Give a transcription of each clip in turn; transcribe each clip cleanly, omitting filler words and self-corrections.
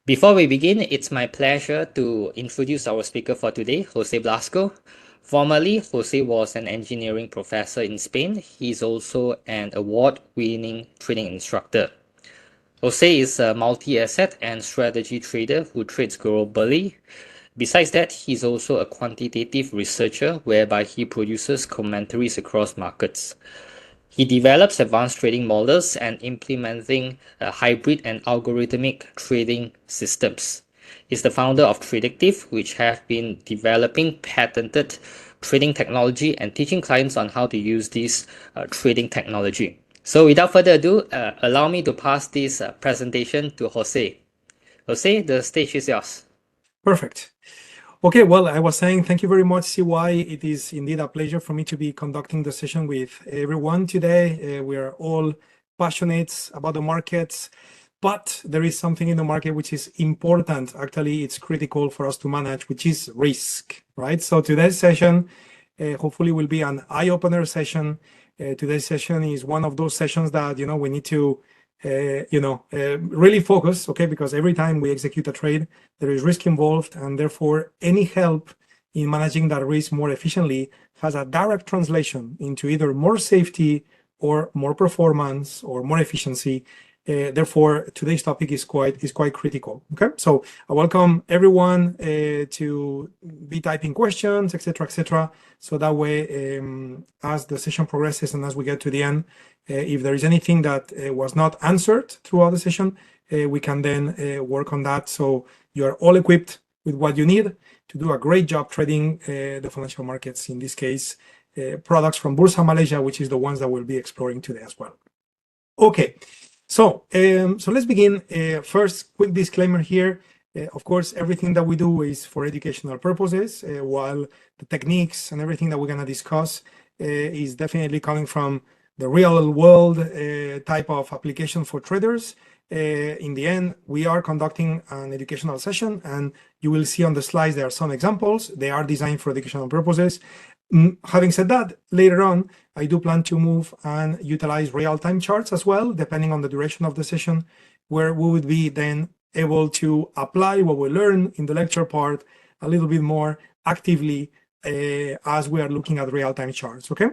Before we begin, it's my pleasure to introduce our speaker for today, Jose Blasco. Formerly, Jose was an engineering professor in Spain. He's also an award-winning trading instructor. Jose is a multi-asset and strategy trader who trades globally. Besides that, he's also a quantitative researcher whereby he produces commentaries across markets. He develops advanced trading models and implementing hybrid and algorithmic trading systems. He's the founder of Tradictive, which have been developing patented trading technology and teaching clients on how to use this trading technology. So without further ado, allow me to pass this presentation to Jose. Jose, the stage is yours. Perfect. Okay, well, I was saying thank you very much, CY. It is indeed a pleasure for me to be conducting the session with everyone today. We are all passionate about the markets, but there is something in the market which is important. Actually, it's critical for us to manage, which is risk, right? So today's session hopefully will be an eye-opener session. Today's session is one of those sessions that, we need to really focus, okay? Because every time we execute a trade, there is risk involved, and therefore any help in managing that risk more efficiently has a direct translation into either more safety or more performance or more efficiency. Therefore, today's topic is quite critical. Okay, so I welcome everyone to be typing questions, etc. So that way, as the session progresses and as we get to the end, if there is anything that was not answered throughout the session, we can then work on that. So you are all equipped with what you need to do a great job trading the financial markets. In this case, products from Bursa Malaysia, which is the ones that we'll be exploring today as well. Okay. So let's begin. First, quick disclaimer here. Of course, everything that we do is for educational purposes, while the techniques and everything that we're going to discuss is definitely coming from the real world type of application for traders. In the end, we are conducting an educational session, and you will see on the slides there are some examples. They are designed for educational purposes. Having said that, later on, I do plan to move and utilize real-time charts as well, depending on the duration of the session, where we would be then able to apply what we learn in the lecture part a little bit more actively as we are looking at real-time charts, okay?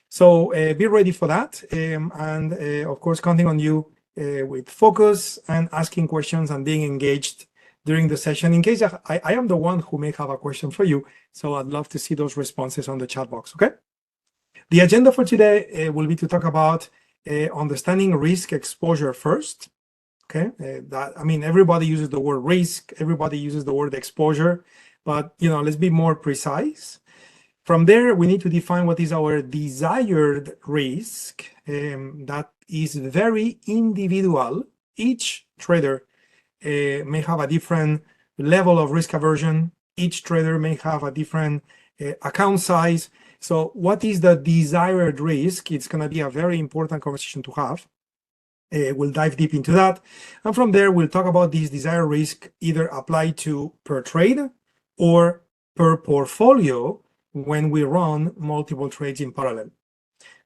So be ready for that, and of course, counting on you with focus and asking questions and being engaged during the session, in case I am the one who may have a question for you. So I'd love to see those responses on the chat box, okay? The agenda for today will be to talk about understanding risk exposure first, okay? Everybody uses the word risk, everybody uses the word exposure, but, let's be more precise. From there, we need to define what is our desired risk. That is very individual. Each trader may have a different level of risk aversion. Each trader may have a different account size. So what is the desired risk? It's going to be a very important conversation to have. We'll dive deep into that. And from there, we'll talk about this desired risk either applied to per trade or per portfolio when we run multiple trades in parallel.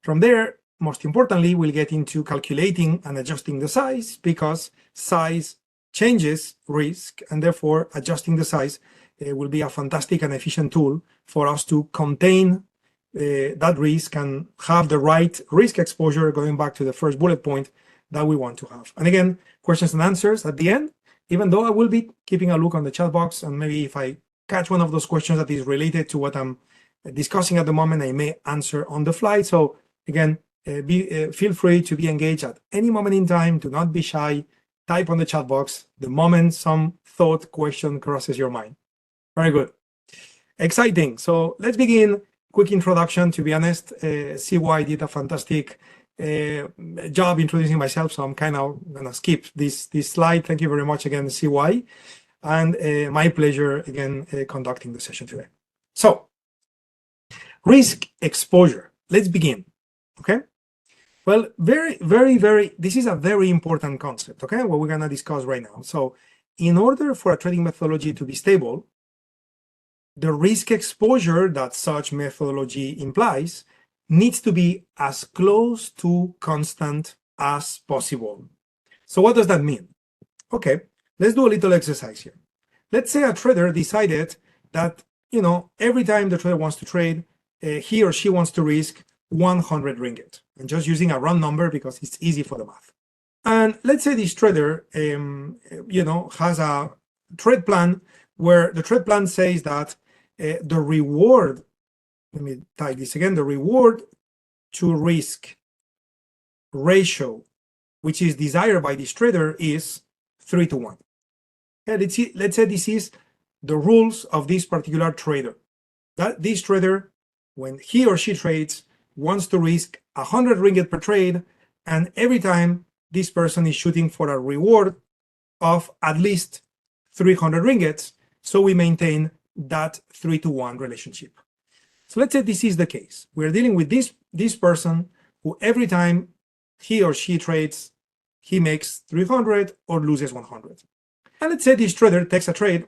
From there, most importantly, we'll get into calculating and adjusting the size, because size changes risk, and therefore adjusting the size will be a fantastic and efficient tool for us to contain that risk and have the right risk exposure, going back to the first bullet point that we want to have. And again, questions and answers at the end, even though I will be keeping a look on the chat box, and maybe if I catch one of those questions that is related to what I'm discussing at the moment, I may answer on the fly. So again, feel free to be engaged at any moment in time. Do not be shy. Type on the chat box the moment some thought, question crosses your mind. Very good. Exciting. So let's begin. Quick introduction. To be honest, CY did a fantastic job introducing myself, so I'm kind of going to skip this slide. Thank you very much again, CY. And my pleasure again conducting the session today. So, risk exposure. Let's begin. Okay. Well, this is a very important concept, okay, what we're going to discuss right now. So in order for a trading methodology to be stable, the risk exposure that such methodology implies needs to be as close to constant as possible. So what does that mean? Okay, let's do a little exercise here. Let's say a trader decided that, every time the trader wants to trade, he or she wants to risk 100 ringgit. And just using a round number because it's easy for the math. And let's say this trader, has a trade plan where the trade plan says that the reward, let me type this again, the reward to risk ratio, which is desired by this trader, is 3-to-1. Okay, let's say this is the rules of this particular trader. That this trader, when he or she trades, wants to risk 100 ringgit per trade, and every time this person is shooting for a reward of at least 300 ringgits, so we maintain that 3-to-1 relationship. So let's say this is the case. We're dealing with this person who every time he or she trades, he makes 300 or loses 100. And let's say this trader takes a trade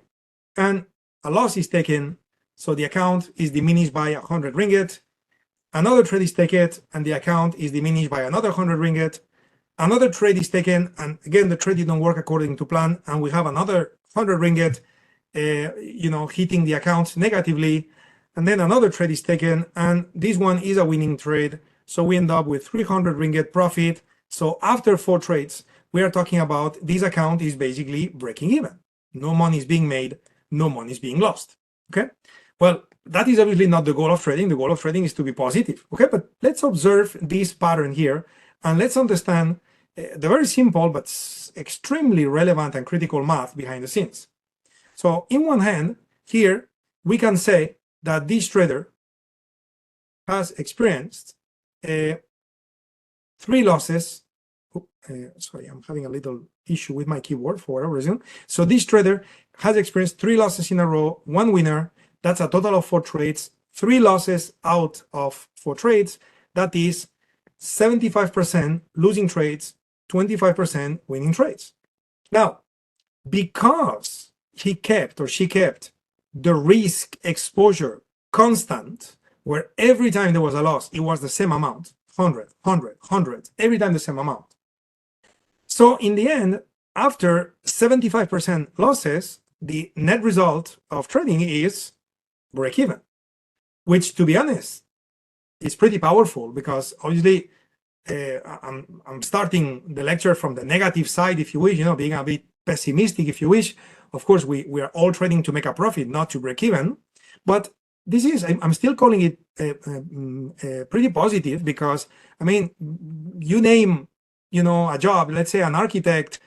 and a loss is taken, so the account is diminished by 100 ringgit. Another trade is taken and the account is diminished by another 100 ringgit. Another trade is taken and again the trade didn't work according to plan, and we have another 100 ringgit hitting the account negatively. And then another trade is taken and this one is a winning trade, so we end up with 300 ringgit profit. So after 4 trades, we are talking about this account is basically breaking even. No money is being made, no money is being lost. Okay, well, that is obviously not the goal of trading. The goal of trading is to be positive. Okay, but let's observe this pattern here and let's understand the very simple but extremely relevant and critical math behind the scenes. So in one hand, here we can say that this trader has experienced 3 losses. Sorry, I'm having a little issue with my keyboard for whatever reason. So this trader has experienced 3 losses in a row, 1 winner. That's a total of 4 trades. 3 losses out of 4 trades. That is 75% losing trades, 25% winning trades. Now, because he kept or she kept the risk exposure constant, where every time there was a loss, it was the same amount, 100, 100, 100, every time the same amount. So in the end, after 75% losses, the net result of trading is break even, which, to be honest, is pretty powerful because obviously I'm starting the lecture from the negative side, if you wish, being a bit pessimistic, if you wish. Of course, we are all trading to make a profit, not to break even. But this is, I'm still calling it pretty positive because, I mean, you name, a job, let's say an architect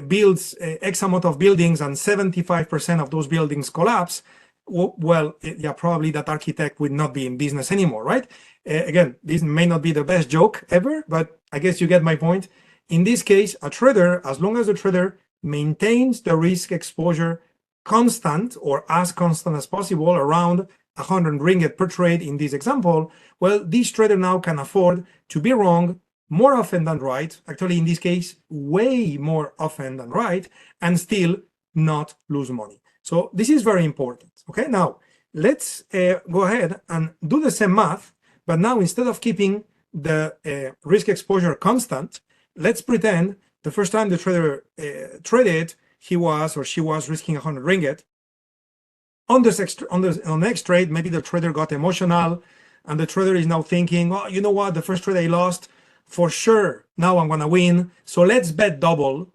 builds X amount of buildings and 75% of those buildings collapse. Well, yeah, probably that architect would not be in business anymore, right? Again, this may not be the best joke ever, but I guess you get my point. In this case, a trader, as long as the trader maintains the risk exposure constant or as constant as possible, around 100 ringgit per trade in this example, well, this trader now can afford to be wrong more often than right, actually in this case, way more often than right, and still not lose money. So this is very important. Okay, now let's go ahead and do the same math, but now instead of keeping the risk exposure constant, let's pretend the first time the trader traded, he was or she was risking 100 ringgit. On the next trade, maybe the trader got emotional and the trader is now thinking, oh, you know what, the first trade I lost, for sure, now I'm gonna win, so let's bet double.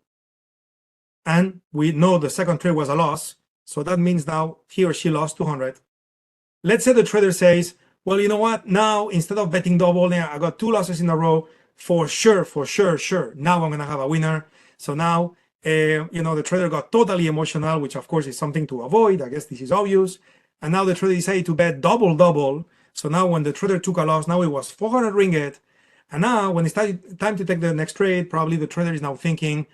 And we know the second trade was a loss, so that means now he or she lost 200. Let's say the trader says, well, you know what, now instead of betting double, I got 2 losses in a row, for sure, sure, now I'm gonna have a winner. So now, the trader got totally emotional, which of course is something to avoid. I guess this is obvious. And now the trader decided to bet double. So now when the trader took a loss, now it was 400 ringgit. And now when it's time to take the next trade, probably the trader is now thinking,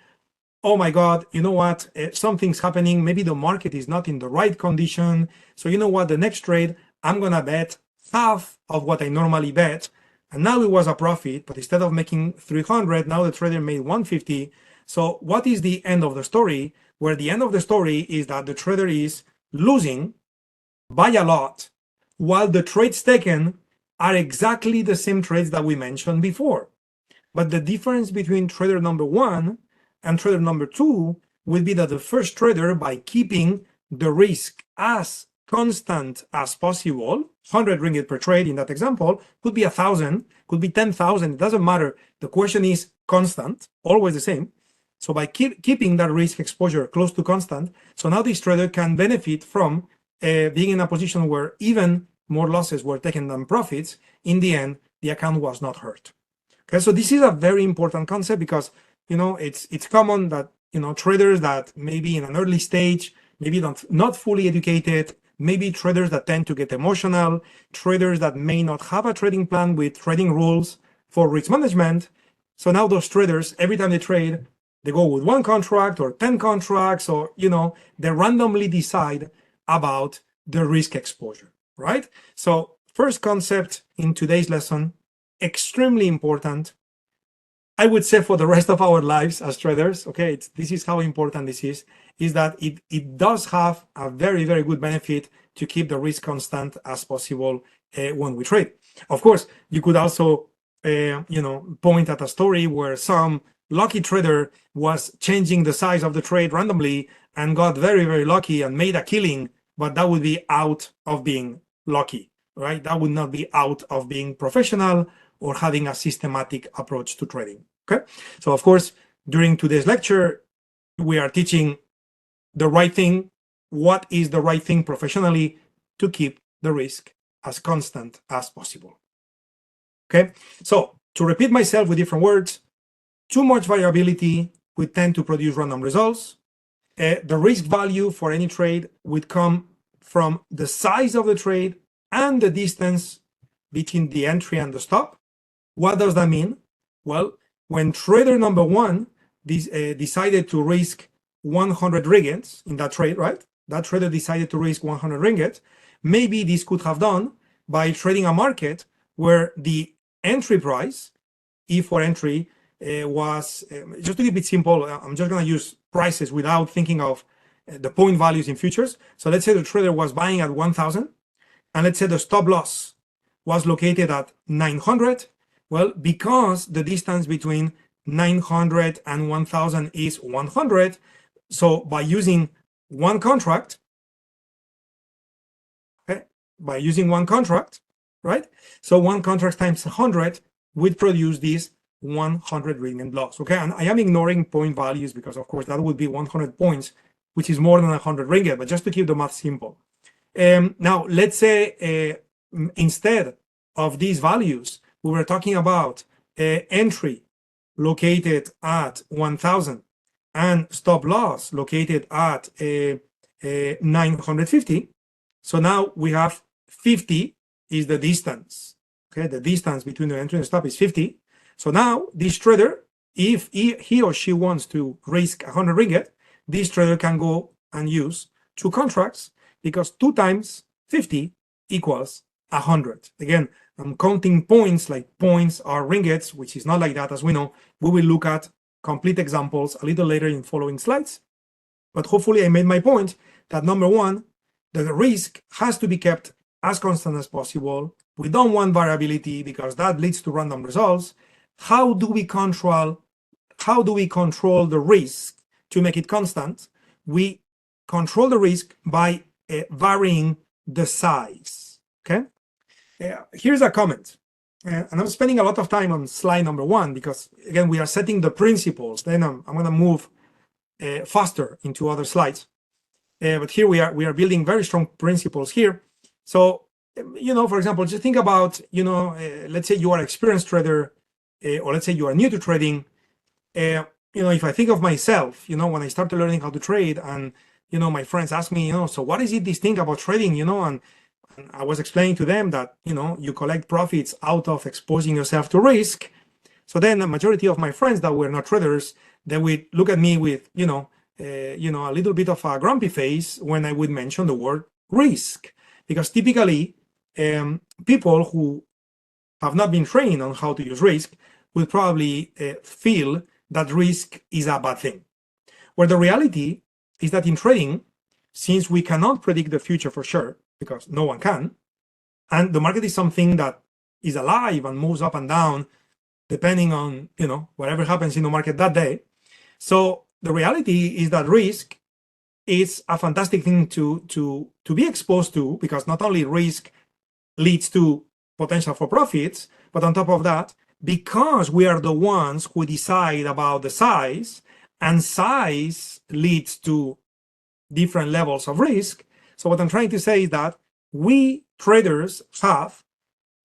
oh my God, you know what, something's happening. Maybe the market is not in the right condition. So you know what, the next trade, I'm gonna bet half of what I normally bet. And now it was a profit, but instead of making 300, now the trader made 150. So what is the end of the story? Where the end of the story is that the trader is losing by a lot, while the trades taken are exactly the same trades that we mentioned before. But the difference between trader number 1 and trader number 2 would be that the first trader, by keeping the risk as constant as possible, 100 ringgit per trade in that example, could be 1,000, could be 10,000, it doesn't matter. The question is constant, always the same. So by keeping that risk exposure close to constant, so now this trader can benefit from being in a position where even more losses were taken than profits. In the end, the account was not hurt. Okay, so this is a very important concept because it's common that traders that maybe in an early stage, maybe not fully educated, maybe traders that tend to get emotional, traders that may not have a trading plan with trading rules for risk management. So now those traders, every time they trade, they go with one contract or 10 contracts, or they randomly decide about the risk exposure, right? So first concept in today's lesson, extremely important, I would say for the rest of our lives as traders, okay, this is how important this is that it does have a very, very good benefit to keep the risk constant as possible when we trade. Of course, you could also, point at a story where some lucky trader was changing the size of the trade randomly and got very, very lucky and made a killing, but that would be out of being lucky, right? That would not be out of being professional or having a systematic approach to trading. Okay, so of course, during today's lecture, we are teaching the right thing. What is the right thing professionally to keep the risk as constant as possible? Okay, so to repeat myself with different words, too much variability would tend to produce random results. The risk value for any trade would come from the size of the trade and the distance between the entry and the stop. What does that mean? Well, when trader number one decided to risk 100 ringgit in that trade, right? That trader decided to risk 100 ringgit. Maybe this could have done by trading a market where the entry price, E for entry, was, just to keep it simple, I'm just going to use prices without thinking of the point values in futures. So let's say the trader was buying at 1,000, and let's say the stop loss was located at 900. Well, because the distance between 900 and 1,000 is 100, so by using one contract, okay, right? So one contract times 100 would produce this 100 ringgit loss, okay? And I am ignoring point values because, of course, that would be 100 points, which is more than 100 ringgit, but just to keep the math simple. Now, let's say instead of these values, we were talking about entry located at 1,000 and stop loss located at 950. So now we have 50 is the distance. Okay, the distance between the entry and stop is 50. So now this trader, if he or she wants to risk 100 ringgit, this trader can go and use two contracts because 2 times 50 equals 100. Again, I'm counting points like points are ringgits, which is not like that, as we know. We will look at complete examples a little later in following slides. But hopefully I made my point that number one, the risk has to be kept as constant as possible. We don't want variability because that leads to random results. How do we control the risk to make it constant? We control the risk by varying the size, okay? Here's a comment, and I'm spending a lot of time on slide number 1 because, again, we are setting the principles. Then I'm going to move faster into other slides. But here we are building very strong principles here. So, for example, just think about, let's say you are an experienced trader, or let's say you are new to trading. If I think of myself, when I started learning how to trade, and my friends ask me, so what is it this thing about trading, and I was explaining to them that you collect profits out of exposing yourself to risk. So then the majority of my friends that were not traders, they would look at me with a little bit of a grumpy face when I would mention the word risk, because typically people who have not been trained on how to use risk will probably feel that risk is a bad thing. Where the reality is that in trading, since we cannot predict the future for sure, because no one can, and the market is something that is alive and moves up and down depending on whatever happens in the market that day. So the reality is that risk is a fantastic thing to be exposed to, because not only risk leads to potential for profits, but on top of that, because we are the ones who decide about the size, and size leads to different levels of risk. So what I'm trying to say is that we traders have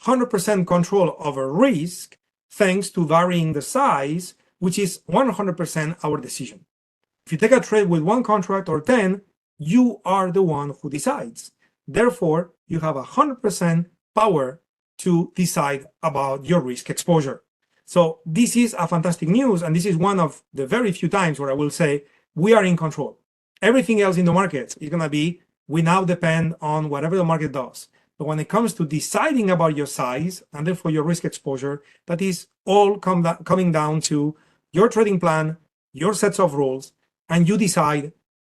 100% control over risk thanks to varying the size, which is 100% our decision. If you take a trade with one contract or 10, you are the one who decides. Therefore, you have 100% power to decide about your risk exposure. So this is a fantastic news, and this is one of the very few times where I will say we are in control. Everything else in the market is going to be, we now depend on whatever the market does. But when it comes to deciding about your size and therefore your risk exposure, that is all coming down to your trading plan, your sets of rules, and you decide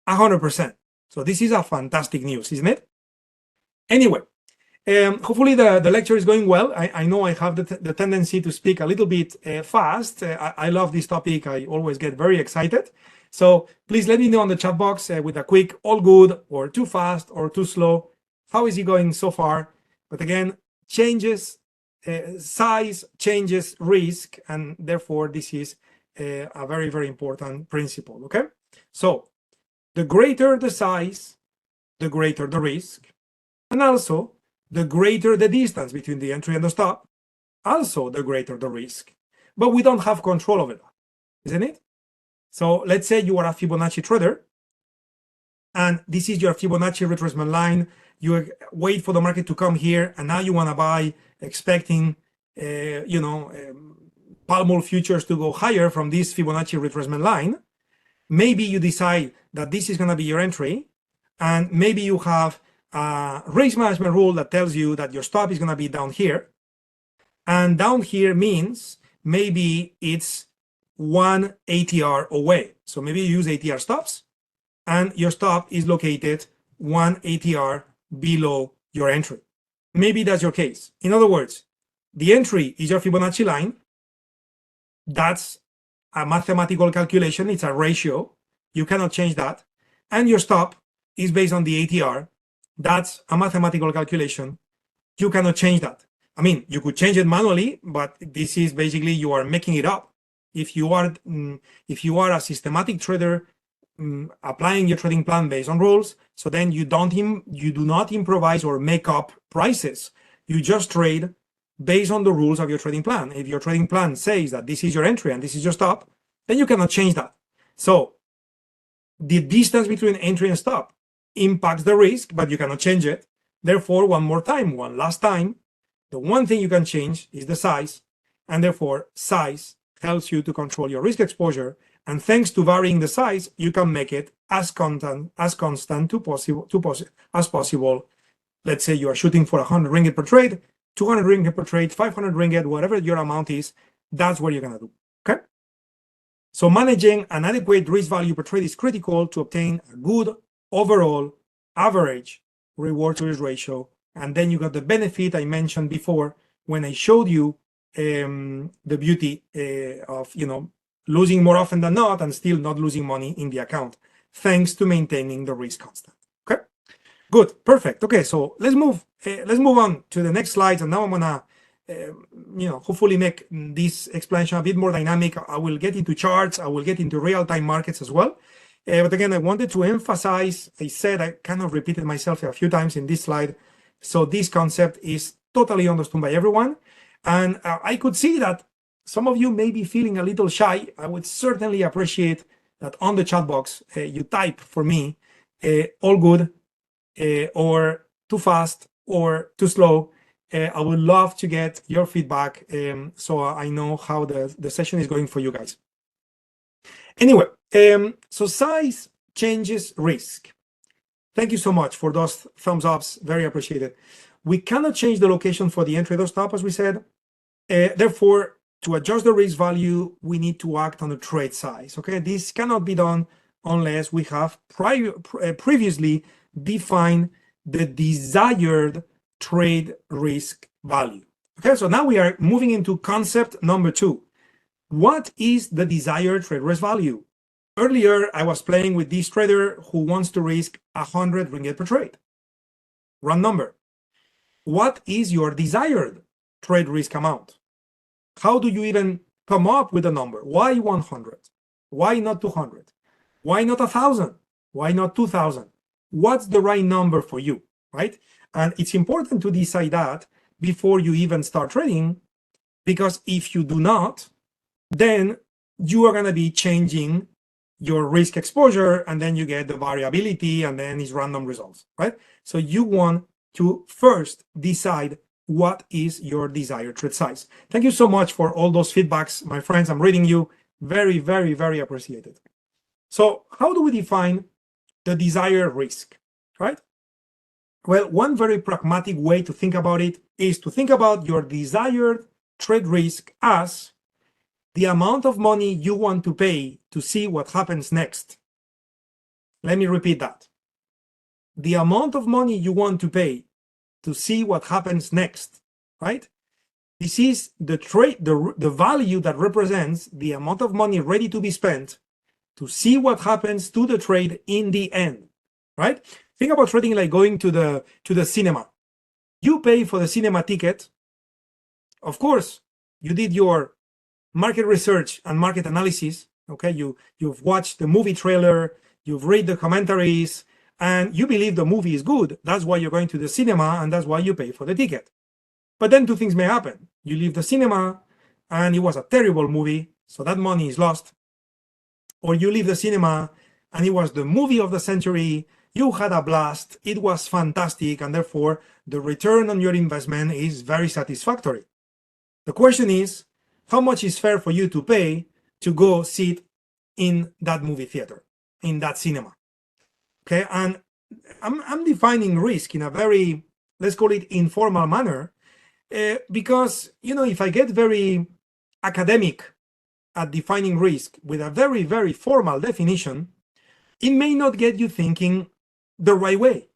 100%. So this is a fantastic news, isn't it? Anyway, hopefully the lecture is going well. I know I have the tendency to speak a little bit fast. I love this topic. I always get very excited. So please let me know on the chat box with a quick all good, or too fast, or too slow. How is it going so far? But again, changes size, changes risk, and therefore this is a very, very important principle, okay? So the greater the size, the greater the risk, and also the greater the distance between the entry and the stop, also the greater the risk. But we don't have control over that, isn't it? So let's say you are a Fibonacci trader, and this is your Fibonacci retracement line. You wait for the market to come here, and now you want to buy, expecting, palm oil futures to go higher from this Fibonacci retracement line. Maybe you decide that this is going to be your entry, and maybe you have a risk management rule that tells you that your stop is going to be down here, and down here means maybe it's 1 ATR away. So maybe you use ATR stops, and your stop is located 1 ATR below your entry. Maybe that's your case. In other words, the entry is your Fibonacci line. That's a mathematical calculation. It's a ratio. You cannot change that. And your stop is based on the ATR. That's a mathematical calculation. You cannot change that. I mean, you could change it manually, but this is basically, you are making it up. If you are a systematic trader, applying your trading plan based on rules, so then you do not improvise or make up prices. You just trade based on the rules of your trading plan. If your trading plan says that this is your entry and this is your stop, then you cannot change that. So the distance between entry and stop impacts the risk, but you cannot change it. Therefore, one last time, the one thing you can change is the size, and therefore size helps you to control your risk exposure. And thanks to varying the size, you can make it as constant as possible. Let's say you are shooting for 100 ringgit per trade, 200 ringgit per trade, 500 ringgit, whatever your amount is, that's what you're going to do, okay? So managing an adequate risk value per trade is critical to obtain a good overall average reward to risk ratio. And then you got the benefit I mentioned before when I showed you the beauty of, losing more often than not and still not losing money in the account, thanks to maintaining the risk constant. Okay, good, perfect. Okay, so let's move on to the next slides, and now I'm gonna hopefully make this explanation a bit more dynamic. I will get into charts, I will get into real-time markets as well. But again, I wanted to emphasize, I kind of repeated myself a few times in this slide. So this concept is totally understood by everyone. And I could see that some of you may be feeling a little shy. I would certainly appreciate that on the chat box, you type for me, all good, or too fast, or too slow. I would love to get your feedback, so I know how the session is going for you guys. Anyway, so size changes risk. Thank you so much for those thumbs ups, very appreciated. We cannot change the location for the entry or stop, as we said. Therefore, to adjust the risk value, we need to act on the trade size. Okay, this cannot be done unless we have previously defined the desired trade risk value. Okay, so now we are moving into concept number 2. What is the desired trade risk value? Earlier, I was playing with this trader who wants to risk 100 ringgit per trade. Run number. What is your desired trade risk amount? How do you even come up with a number? Why 100? Why not 200? Why not 1,000? Why not 2,000? What's the right number for you, right? And it's important to decide that before you even start trading, because if you do not, then you are going to be changing your risk exposure, and then you get the variability, and then it's random results, right? So you want to first decide what is your desired trade size. Thank you so much for all those feedbacks, my friends. I'm reading you. Very, very, very appreciated. So how do we define the desired risk, right? Well, one very pragmatic way to think about it is to think about your desired trade risk as the amount of money you want to pay to see what happens next. Let me repeat that. The amount of money you want to pay to see what happens next, right? This is the trade, the value that represents the amount of money ready to be spent to see what happens to the trade in the end, right? Think about trading like going to the cinema. You pay for the cinema ticket. Of course, you did your market research and market analysis. Okay, you've watched the movie trailer, you've read the commentaries, and you believe the movie is good. That's why you're going to the cinema, and that's why you pay for the ticket. But then two things may happen. You leave the cinema, and it was a terrible movie, so that money is lost. Or you leave the cinema, and it was the movie of the century. You had a blast. It was fantastic, and therefore the return on your investment is very satisfactory. The question is, how much is fair for you to pay to go sit in that movie theater, in that cinema? Okay, and I'm defining risk in a very, let's call it informal manner, because, you know, if I get very academic at defining risk with a very, very formal definition, it may not get you thinking the right way.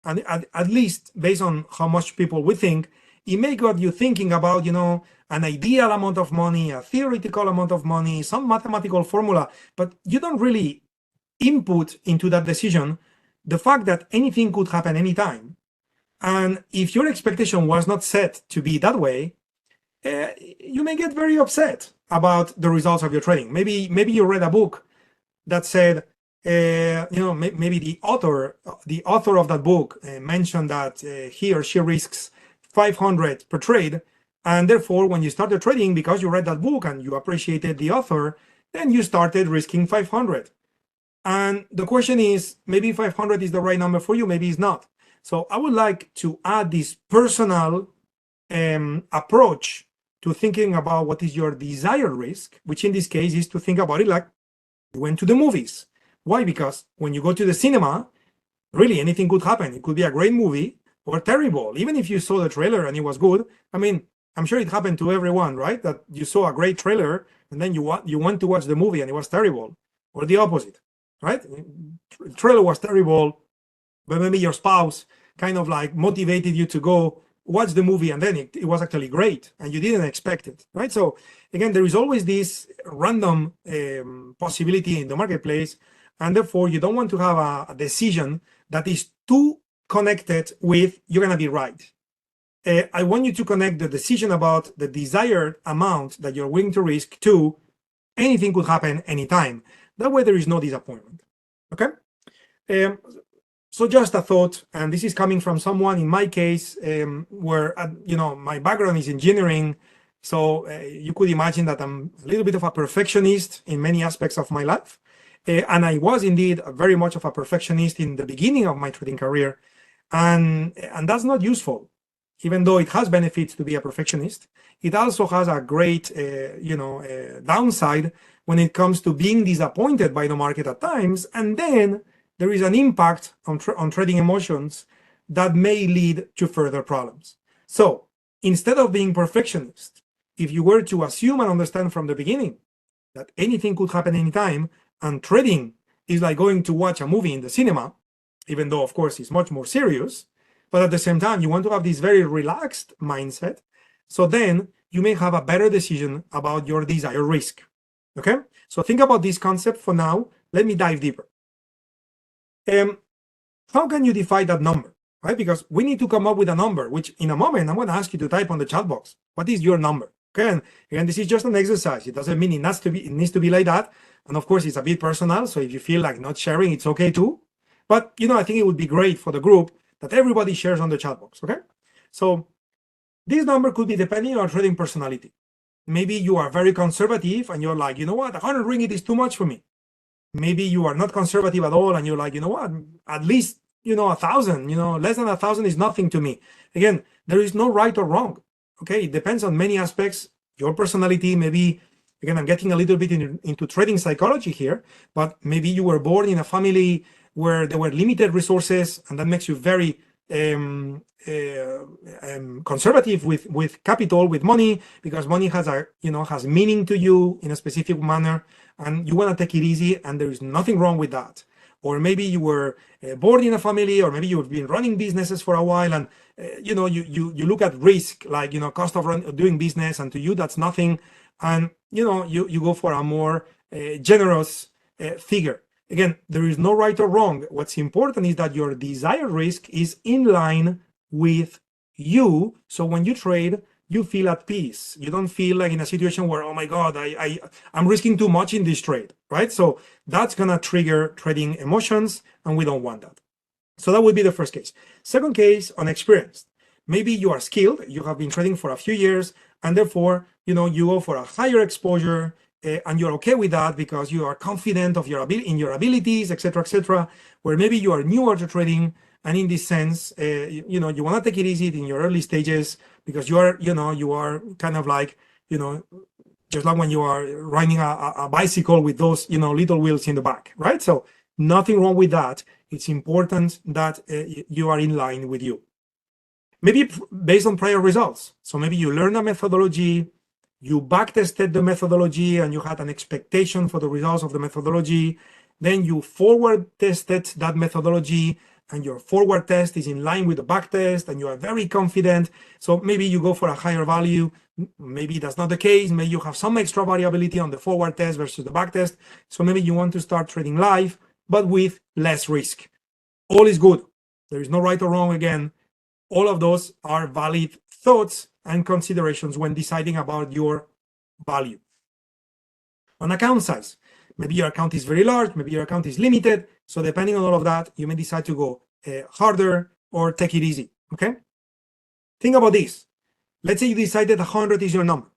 And at least based on how much people would think, it may get you thinking about, you know, an ideal amount of money, a theoretical amount of money, some mathematical formula, but you don't really input into that decision the fact that anything could happen anytime. And if your expectation was not set to be that way, you may get very upset about the results of your trading. Maybe you read a book that said, you know, maybe the author of that book mentioned that he or she risks 500 per trade, and therefore when you started trading, because you read that book and you appreciated the author, then you started risking 500. And the question is, maybe 500 is the right number for you, maybe it's not. So I would like to add this personal approach to thinking about what is your desired risk, which in this case is to think about it like you went to the movies. Why? Because when you go to the cinema, really anything could happen. It could be a great movie or terrible. Even if you saw the trailer and it was good, I mean, I'm sure it happened to everyone, right? That you saw a great trailer and then you went to watch the movie and it was terrible, or the opposite, right? The trailer was terrible, but maybe your spouse kind of like motivated you to go watch the movie, and then it was actually great and you didn't expect it, right? So again, there is always this random possibility in the marketplace, and therefore you don't want to have a decision that is too connected with you're going to be right. I want you to connect the decision about the desired amount that you're willing to risk to anything could happen anytime. That way there is no disappointment. Okay. So just a thought, and this is coming from someone in my case where, you know, my background is engineering. So you could imagine that I'm a little bit of a perfectionist in many aspects of my life. And I was indeed very much of a perfectionist in the beginning of my trading career. And that's not useful. Even though it has benefits to be a perfectionist, it also has a great, downside when it comes to being disappointed by the market at times. And then there is an impact on trading emotions that may lead to further problems. So instead of being perfectionist, if you were to assume and understand from the beginning that anything could happen anytime, and trading is like going to watch a movie in the cinema, even though of course it's much more serious, but at the same time you want to have this very relaxed mindset, so then you may have a better decision about your desired risk. Okay, so think about this concept for now. Let me dive deeper. How can you define that number, right? Because we need to come up with a number, which in a moment I'm going to ask you to type on the chat box. What is your number? Okay, and again, this is just an exercise. It doesn't mean it needs to be like that. And of course, it's a bit personal. So if you feel like not sharing, it's okay too. But I think it would be great for the group that everybody shares on the chat box. Okay, so this number could be depending on your trading personality. Maybe you are very conservative and you're like, you know what, 100 ringgit is too much for me. Maybe you are not conservative at all and you're like, you know what, at least 1,000, less than 1,000 is nothing to me. Again, there is no right or wrong. Okay, it depends on many aspects. Your personality, maybe, again, I'm getting a little bit into trading psychology here, but maybe you were born in a family where there were limited resources, and that makes you very conservative with capital, with money, because money has meaning to you in a specific manner, and you want to take it easy, and there is nothing wrong with that. Or maybe you were born in a family, or maybe you've been running businesses for a while, and you look at risk, like cost of doing business, and to you that's nothing, and you go for a more generous figure. Again, there is no right or wrong. What's important is that your desired risk is in line with you. So when you trade, you feel at peace. You don't feel like in a situation where, oh my God, I'm risking too much in this trade, right? So that's gonna trigger trading emotions, and we don't want that. So that would be the first case. Second case, unexperienced. Maybe you are skilled, you have been trading for a few years, and therefore, you go for a higher exposure, and you're okay with that because you are confident of your abilities, etc., where maybe you are newer to trading, and in this sense, you want to take it easy in your early stages because you are kind of like, just like when you are riding a bicycle with those, little wheels in the back, right? So nothing wrong with that. It's important that you are in line with you. Maybe based on prior results. So maybe you learn a methodology, you backtested the methodology, and you had an expectation for the results of the methodology. Then you forward tested that methodology, and your forward test is in line with the backtest, and you are very confident. So maybe you go for a higher value. Maybe that's not the case. Maybe you have some extra variability on the forward test versus the backtest. So maybe you want to start trading live, but with less risk. All is good. There is no right or wrong. Again, all of those are valid thoughts and considerations when deciding about your value. On account size, maybe your account is very large, maybe your account is limited. So depending on all of that, you may decide to go harder or take it easy. Okay. Think about this. Let's say you decided 100 is your number.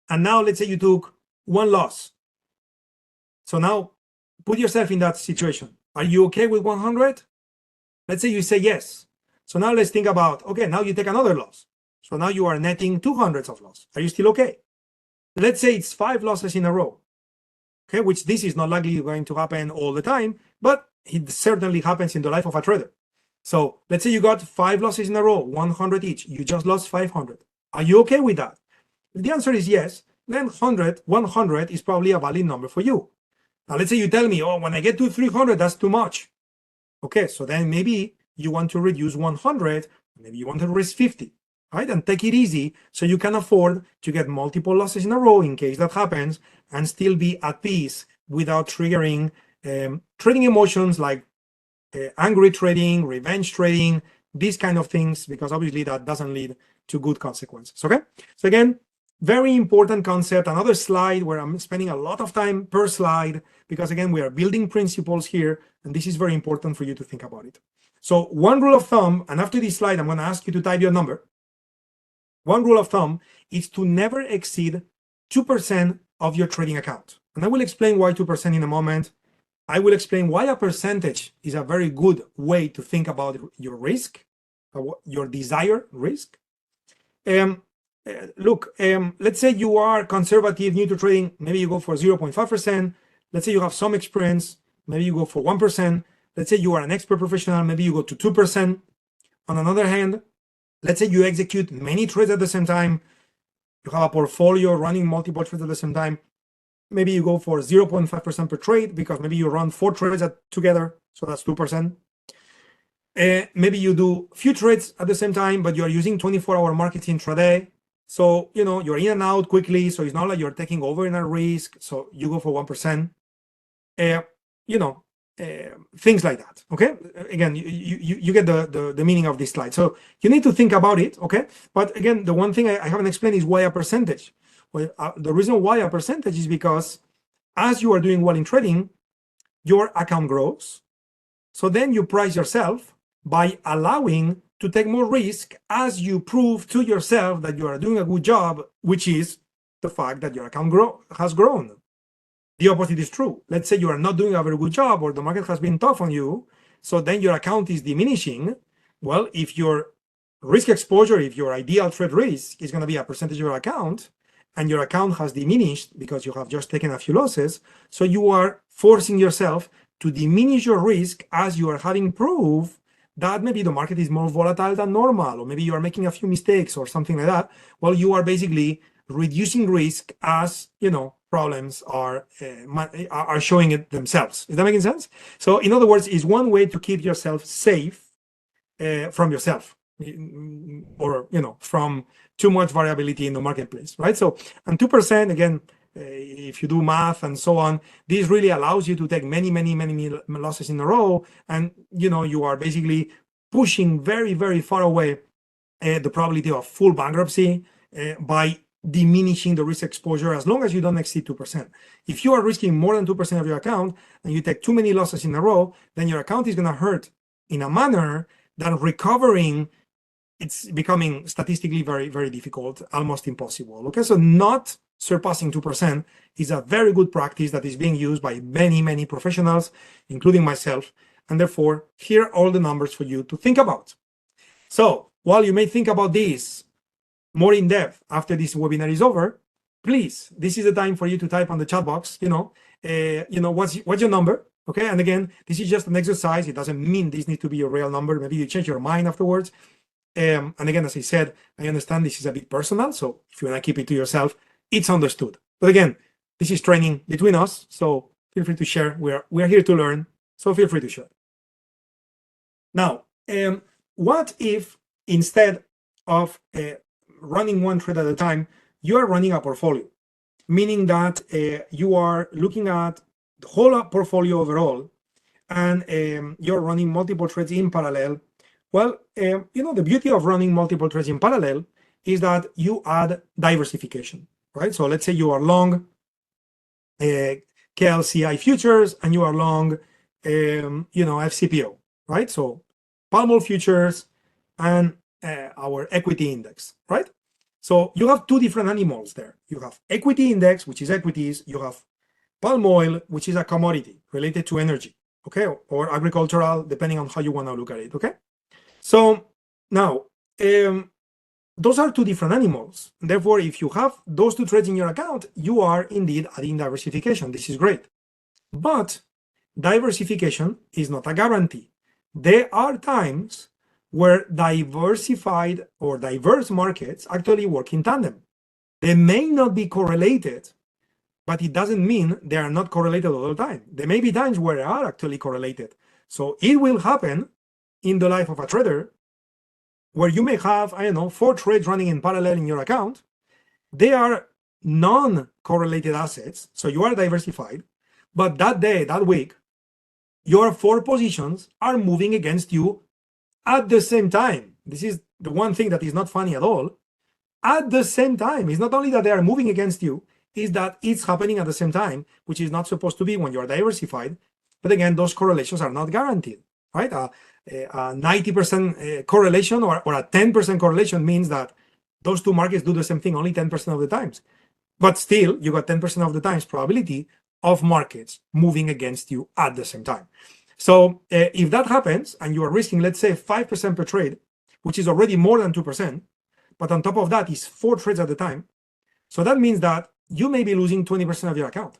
And now let's say you took one loss. So now put yourself in that situation. Are you okay with 100? Let's say you say yes. So now let's think about, okay, now you take another loss. So now you are netting 200 of loss. Are you still okay? Let's say it's 5 losses in a row. Okay, which this is not likely going to happen all the time, but it certainly happens in the life of a trader. So let's say you got 5 losses in a row, 100 each. You just lost 500. Are you okay with that? If the answer is yes, then 100 is probably a valid number for you. Now let's say you tell me, oh, when I get to 300, that's too much. Okay, so then maybe you want to reduce 100, maybe you want to risk 50, right? And take it easy so you can afford to get multiple losses in a row in case that happens and still be at peace without triggering trading emotions like angry trading, revenge trading, these kind of things, because obviously that doesn't lead to good consequences, okay? So again, very important concept. Another slide where I'm spending a lot of time per slide, because again, we are building principles here, and this is very important for you to think about it. So one rule of thumb, and after this slide, I'm going to ask you to type your number. One rule of thumb is to never exceed 2% of your trading account. And I will explain why 2% in a moment. I will explain why a percentage is a very good way to think about your risk, your desired risk. Look, let's say you are conservative, new to trading, maybe you go for 0.5%. Let's say you have some experience, maybe you go for 1%. Let's say you are an expert professional, maybe you go to 2%. On another hand, let's say you execute many trades at the same time. You have a portfolio running multiple trades at the same time. Maybe you go for 0.5% per trade because maybe you run 4 trades together, so that's 2%. Maybe you do few trades at the same time, but you are using 24-hour markets intraday. So, you're in and out quickly. So it's not like you're taking over in a risk. So you go for 1%. Uh, you know, things like that. Okay. Again, you get the meaning of this slide. So you need to think about it. Okay. But again, the one thing I haven't explained is why a percentage. Well, the reason why a percentage is because as you are doing well in trading, your account grows. So then you price yourself by allowing to take more risk as you prove to yourself that you are doing a good job, which is the fact that your account has grown. The opposite is true. Let's say you are not doing a very good job or the market has been tough on you, so then your account is diminishing. Well, if your risk exposure, if your ideal trade risk is going to be a percentage of your account, and your account has diminished because you have just taken a few losses, so you are forcing yourself to diminish your risk as you are having proof that maybe the market is more volatile than normal, or maybe you are making a few mistakes or something like that. Well, you are basically reducing risk as problems are showing it themselves. Is that making sense? So in other words, is one way to keep yourself safe from yourself, or from too much variability in the marketplace, right? So, and 2%, again, if you do math and so on, this really allows you to take many losses in a row, and you are basically pushing very, very far away the probability of full bankruptcy by diminishing the risk exposure as long as you don't exceed 2%. If you are risking more than 2% of your account and you take too many losses in a row, then your account is going to hurt in a manner that recovering, it's becoming statistically very, very difficult, almost impossible. Okay, so not surpassing 2% is a very good practice that is being used by many professionals, including myself. And therefore, here are all the numbers for you to think about. So while you may think about this more in depth after this webinar is over, please, this is the time for you to type on the chat box, what's your number? Okay, and again, this is just an exercise. It doesn't mean this needs to be your real number. Maybe you change your mind afterwards. And again, as I said, I understand this is a bit personal. So if you want to keep it to yourself, it's understood. But again, this is training between us. So feel free to share. We're here to learn. So feel free to share. Now, what if instead of running one trade at a time, you are running a portfolio, meaning that you are looking at the whole portfolio overall, and you're running multiple trades in parallel. Well, the beauty of running multiple trades in parallel is that you add diversification, right? So let's say you are long KLCI futures and you are long, FCPO, right? So palm oil futures and our equity index, right? So you have two different animals there. You have equity index, which is equities. You have palm oil, which is a commodity related to energy, okay, or agricultural, depending on how you want to look at it, okay? So now, those are two different animals. Therefore, if you have those two trades in your account, you are indeed adding diversification. This is great. But diversification is not a guarantee. There are times where diversified or diverse markets actually work in tandem. They may not be correlated, but it doesn't mean they are not correlated all the time. There may be times where they are actually correlated. So it will happen in the life of a trader where you may have, 4 trades running in parallel in your account. They are non-correlated assets, so you are diversified, but that day, that week, your 4 positions are moving against you at the same time. This is the one thing that is not funny at all. At the same time, it's not only that they are moving against you, is that it's happening at the same time, which is not supposed to be when you are diversified. But again, those correlations are not guaranteed, right? A 90% correlation or a 10% correlation means that those two markets do the same thing only 10% of the times. But still, you got 10% of the times probability of markets moving against you at the same time. So if that happens and you are risking, let's say 5% per trade, which is already more than 2%, but on top of that is 4 trades at a time. So that means that you may be losing 20% of your account.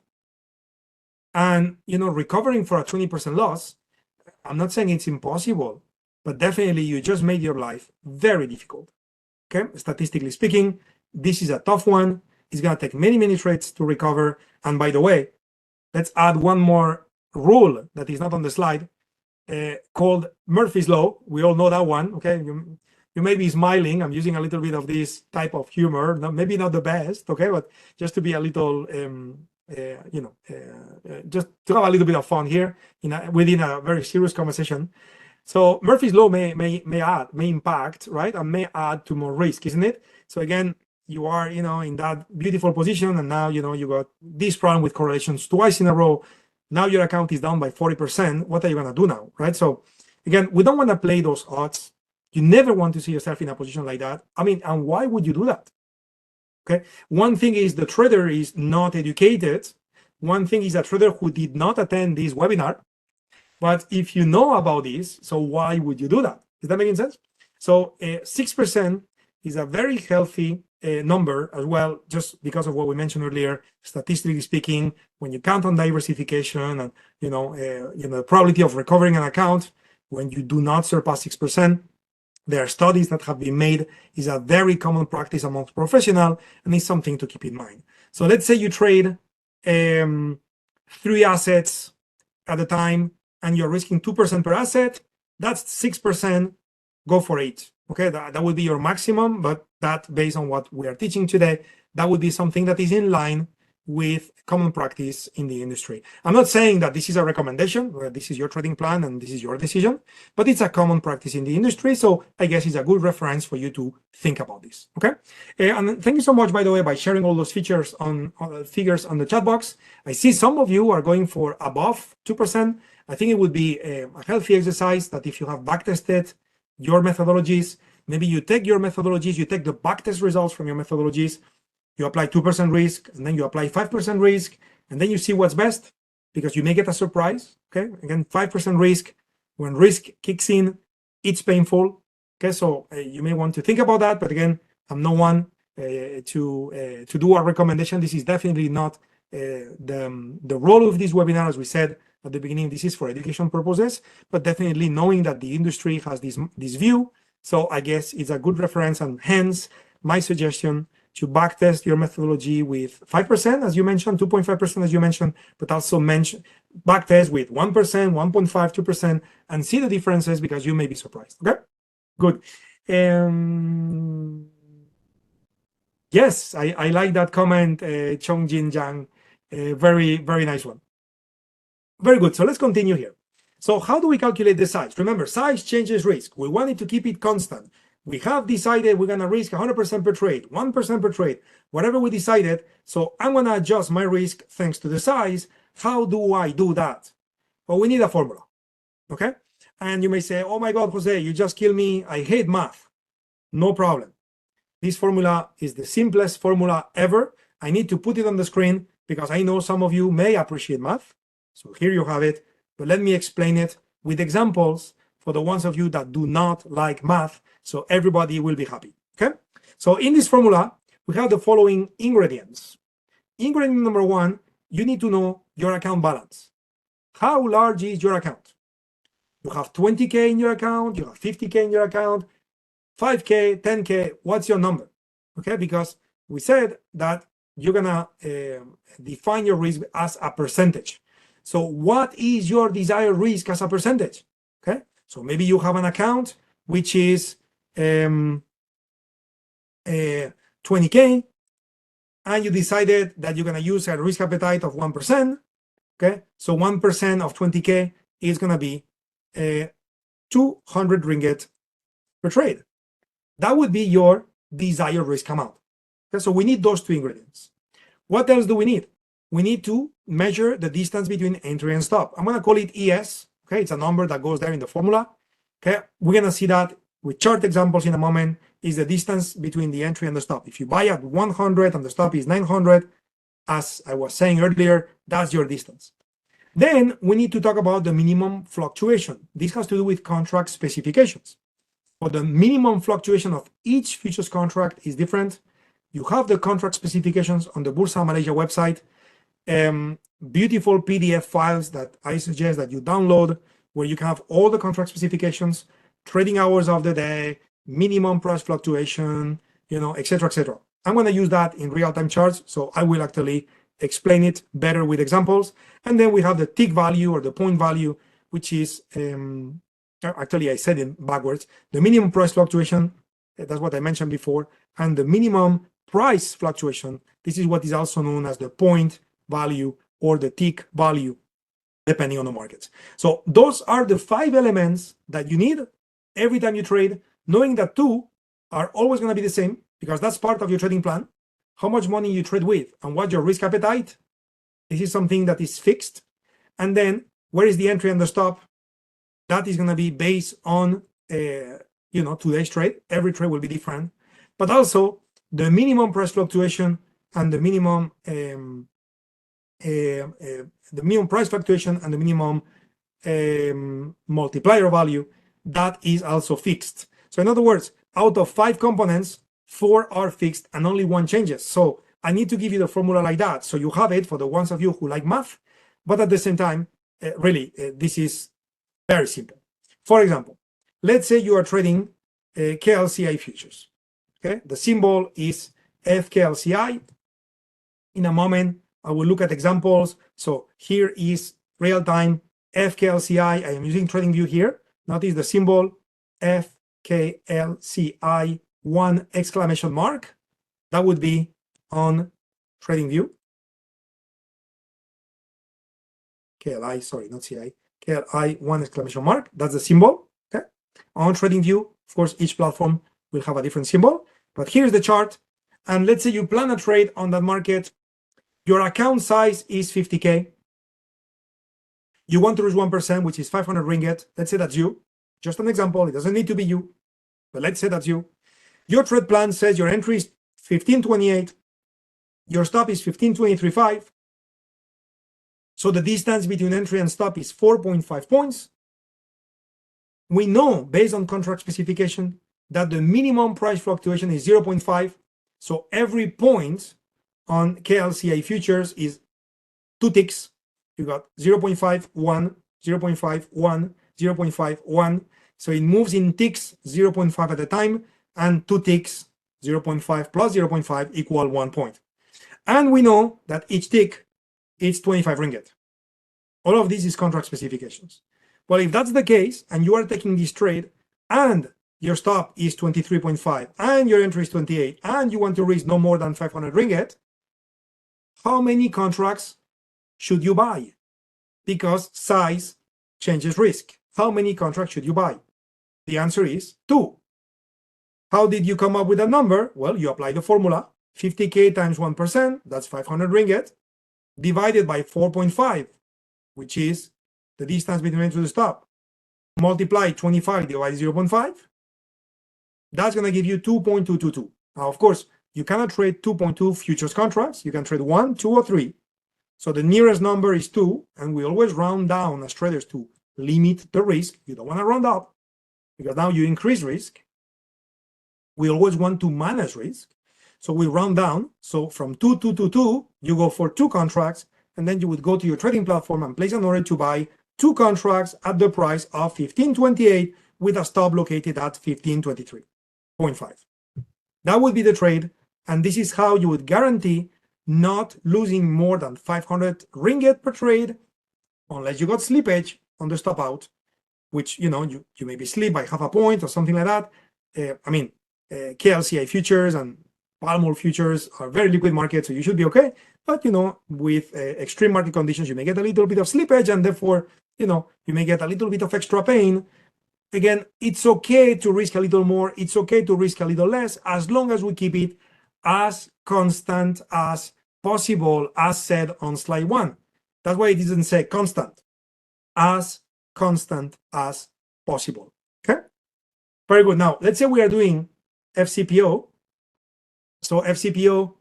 And, recovering for a 20% loss, I'm not saying it's impossible, but definitely you just made your life very difficult. Okay, statistically speaking, this is a tough one. It's going to take many trades to recover. And by the way, let's add one more rule that is not on the slide, called Murphy's Law. We all know that one, okay? You may be smiling. I'm using a little bit of this type of humor, maybe not the best, okay, but just to be a little, just to have a little bit of fun here within a very serious conversation. So Murphy's law may impact, right, and may add to more risk, isn't it? So again, you are, in that beautiful position, and now, you got this problem with correlations twice in a row. Now your account is down by 40%. What are you going to do now, right? So again, we don't want to play those odds. You never want to see yourself in a position like that. I mean, and why would you do that? Okay. One thing is the trader is not educated. One thing is a trader who did not attend this webinar. But if you know about this, so why would you do that? Is that making sense? So 6% is a very healthy number as well, just because of what we mentioned earlier. Statistically speaking, when you count on diversification and the probability of recovering an account, when you do not surpass 6%, there are studies that have been made. Is a very common practice amongst professionals, and it's something to keep in mind. So let's say you trade 3 assets at a time, and you're risking 2% per asset. That's 6%. Go for 8. Okay, that would be your maximum, but that, based on what we are teaching today, that would be something that is in line with common practice in the industry. I'm not saying that this is a recommendation, or this is your trading plan and this is your decision, but it's a common practice in the industry. So I guess it's a good reference for you to think about this. Okay. And thank you so much, by the way, by sharing all those figures on the chat box. I see some of you are going for above 2%. I think it would be a healthy exercise that if you have backtested your methodologies, maybe you take your methodologies, you take the backtest results from your methodologies, you apply 2% risk, and then you apply 5% risk, and then you see what's best, because you may get a surprise. Okay, again, 5% risk. When risk kicks in, it's painful. Okay, so you may want to think about that. But again, I'm no one to do a recommendation. This is definitely not the role of this webinar. As we said at the beginning, this is for education purposes, but definitely knowing that the industry has this view. So I guess it's a good reference, and hence my suggestion to backtest your methodology with 5%, as you mentioned, 2.5%, as you mentioned, but also backtest with 1%, 1.5, 2%, and see the differences, because you may be surprised. Okay, good. Yes, I like that comment, Chongjin Zhang. Very, very nice one. Very good. So let's continue here. So how do we calculate the size? Remember, size changes risk. We wanted to keep it constant. We have decided we're going to risk 100% per trade, 1% per trade, whatever we decided. So I'm going to adjust my risk thanks to the size. How do I do that? Well, we need a formula. Okay. And you may say, oh my God, Jose, you just killed me. I hate math. No problem. This formula is the simplest formula ever. I need to put it on the screen because I know some of you may appreciate math. So here you have it. But let me explain it with examples for the ones of you that do not like math, so everybody will be happy. Okay. So in this formula, we have the following ingredients. Ingredient number 1, you need to know your account balance. How large is your account? You have 20K in your account, you have 50K in your account, 5K, 10K, what's your number? Okay, because we said that you're gonna define your risk as a percentage. So what is your desired risk as a percentage? Okay, so maybe you have an account which is 20K, and you decided that you're gonna use a risk appetite of 1%. Okay, so 1% of 20K is gonna be 200 ringgit per trade. That would be your desired risk amount. Okay, so we need those 2 ingredients. What else do we need? We need to measure the distance between entry and stop. I'm going to call it ES. Okay, it's a number that goes there in the formula. Okay, we're going to see that with chart examples in a moment. Is the distance between the entry and the stop. If you buy at 100 and the stop is 900, as I was saying earlier, that's your distance. Then we need to talk about the minimum fluctuation. This has to do with contract specifications. But the minimum fluctuation of each futures contract is different. You have the contract specifications on the Bursa Malaysia website. Beautiful PDF files that I suggest that you download, where you can have all the contract specifications, trading hours of the day, minimum price fluctuation, etc., etc. I'm going to use that in real-time charts, so I will actually explain it better with examples. And then we have the tick value or the point value, which is actually I said it backwards, the minimum price fluctuation That's what I mentioned before. And the minimum price fluctuation, this is what is also known as the point value or the tick value, depending on the markets. So those are the 5 elements that you need every time you trade, knowing that 2 are always going to be the same because that's part of your trading plan. How much money you trade with and what your risk appetite. This is something that is fixed. And then where is the entry and the stop? That is going to be based on today's trade. Every trade will be different, but also the minimum price fluctuation and the minimum price fluctuation and the minimum multiplier value, that is also fixed. So in other words, out of 5 components, 4 are fixed and only 1 changes. So I need to give you the formula like that, so you have it for the ones of you who like math, but at the same time, this is very simple. For example, let's say you are trading KLCI futures. Okay, the symbol is FKLCI. In a moment, I will look at examples. So here is real-time FKLCI. I am using TradingView here. Notice the symbol FKLCI, 1 exclamation mark. That would be on TradingView. KLI, sorry, not CI. KLI, 1 exclamation mark. That's the symbol. Okay. On TradingView, of course, each platform will have a different symbol. But here's the chart. And let's say you plan a trade on that market. Your account size is 50K. You want to lose 1%, which is 500 ringgit. Let's say that's you. Just an example. It doesn't need to be you, but let's say that's you. Your trade plan says your entry is 1528. Your stop is 1523.5. So the distance between entry and stop is 4.5 points. We know, based on contract specification, that the minimum price fluctuation is 0.5. So every point on KLCI futures is 2 ticks. You got 0.5, 1, 0.5, 1, 0.5, 1. So it moves in ticks 0.5 at a time, and 2 ticks, 0.5 plus 0.5 equal 1 point. And we know that each tick is 25 ringgit. All of this is contract specifications. Well, if that's the case, and you are taking this trade, and your stop is 23.5, and your entry is 28, and you want to risk no more than 500 ringgit, how many contracts should you buy? Because size changes risk. How many contracts should you buy? The answer is 2. How did you come up with that number? Well, you apply the formula, 50K times 1%, that's 500 ringgit, divided by 4.5, which is the distance between entry to stop. Multiply 25 divided by 0.5. That's going to give you 2.222. Now, of course, you cannot trade 2.2 futures contracts. You can trade 1, 2, or 3. So the nearest number is 2, and we always round down as traders to limit the risk. You don't want to round up because now you increase risk. We always want to manage risk. So we round down. So from 2, 2, 2, 2, you go for 2 contracts, and then you would go to your trading platform and place an order to buy 2 contracts at the price of 1528 with a stop located at 1523.5. That would be the trade, and this is how you would guarantee not losing more than 500 ringgit per trade, unless you got slippage on the stop out, which you maybe slip by half a point or something like that. KLCI futures and Palmol futures are very liquid markets, so you should be okay. But with extreme market conditions, you may get a little bit of slippage, and therefore, you may get a little bit of extra pain. Again, it's okay to risk a little more. It's okay to risk a little less, as long as we keep it as constant as possible, as said on slide 1. That's why it doesn't say constant. As constant as possible. Okay? Very good. Now, let's say we are doing FCPO. So FCPO,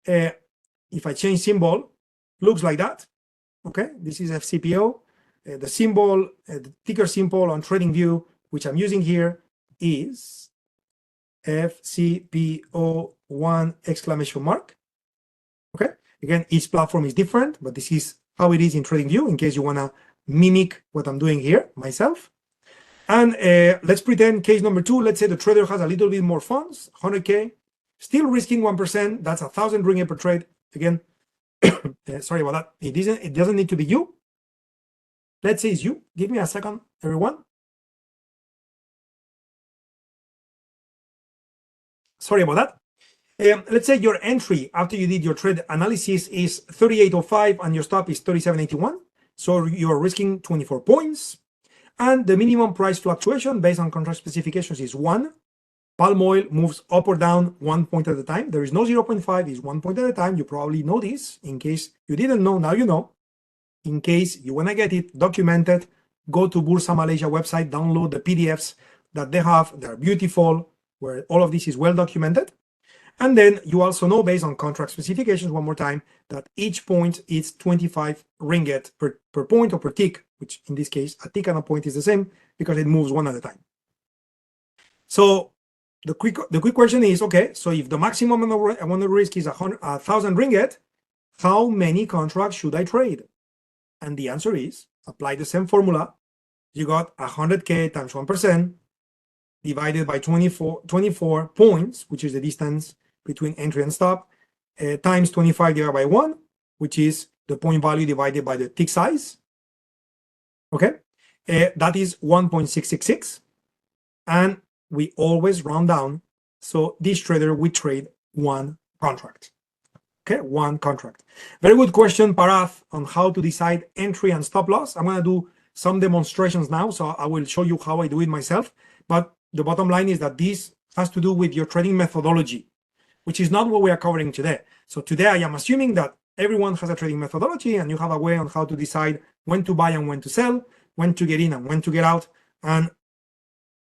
if I change symbol, looks like that. Okay, this is FCPO. The symbol, the ticker symbol on TradingView, which I'm using here, is FCPO 1 exclamation mark. Okay, again, each platform is different, but this is how it is in TradingView, in case you want to mimic what I'm doing here myself. And let's pretend case number 2. Let's say the trader has a little bit more funds, 100K, still risking 1%. That's 1,000 ringgit per trade. Again, sorry about that. It doesn't need to be you. Let's say it's you. Give me a second, everyone. sorry about that. Let's say your entry after you did your trade analysis is 38.05 and your stop is 37.81. So you're risking 24 points. And the minimum price fluctuation based on contract specifications is 1. Palm oil moves up or down 1 point at a time. There is no 0.5, it's 1 point at a time. You probably know this. In case you didn't know, now you know. In case you want to get it documented, go to Bursa Malaysia website, download the PDFs that they have. They're beautiful, where all of this is well documented. And then you also know, based on contract specifications, one more time, that each point is 25 ringgit per point or per tick, which in this case, a tick and a point is the same because it moves one at a time. So the quick question is, okay, so if the maximum I want to risk is 1,000 ringgit, how many contracts should I trade? And the answer is, apply the same formula. You got 100K times 1% divided by 24 points, which is the distance between entry and stop, times 25 divided by 1, which is the point value divided by the tick size. Okay, that is 1.666. And we always round down. So this trader would trade one contract. Okay, one contract. Very good question, Parath, on how to decide entry and stop loss. I'm going to do some demonstrations now, so I will show you how I do it myself. But the bottom line is that this has to do with your trading methodology, which is not what we are covering today. So today I am assuming that everyone has a trading methodology and you have a way on how to decide when to buy and when to sell, when to get in and when to get out. And